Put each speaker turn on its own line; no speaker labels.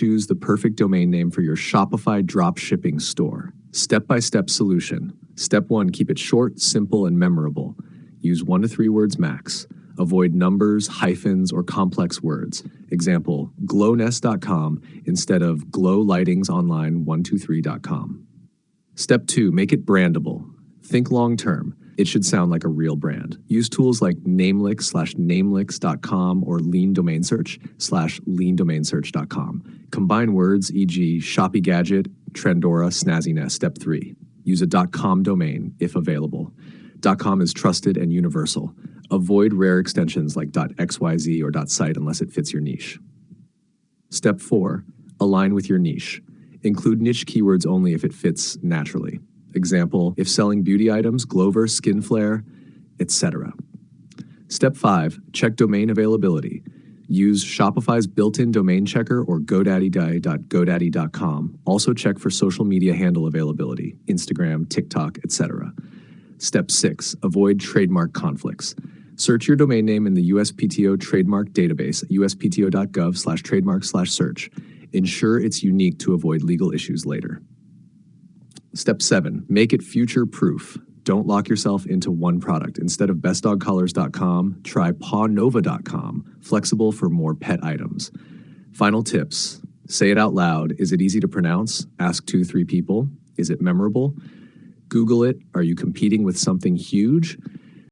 Choose the perfect domain name for your Shopify dropshipping store. Step-by-step solution. Step 1, keep it short, simple, and memorable. Use 1 to 3 words max. Avoid numbers, hyphens, or complex words. Example, glownest.com instead of glowlightingsonline123.com. Step 2, make it brandable. Think long-term. It should sound like a real brand. Use tools like Namelix/Namelix.com or Lean Domain Search/LeanDomainSearch.com. Combine words, e.g. Shoppy Gadget, Trendora, Snazziness. Step 3, use a .com domain if available. .com is trusted and universal. Avoid rare extensions like .xyz or .site unless it fits your niche. Step 4, align with your niche. Include niche keywords only if it fits naturally. Example, if selling beauty items, Glover, Skin Flare, etc. Step 5, check domain availability. Use Shopify's built-in domain checker or GoDaddy.com. Also check for social media handle availability, Instagram, TikTok, etc. Step 6, avoid trademark conflicts. Search your domain name in the USPTO trademark database, uspto.gov/trademark/search. Ensure it's unique to avoid legal issues later. Step 7, make it future-proof. Don't lock yourself into one product. Instead of bestdogcollars.com, try pawnova.com, flexible for more pet items. Final tips. Say it out loud. Is it easy to pronounce? Ask 2-3 people. Is it memorable? Google it. Are you competing with something huge?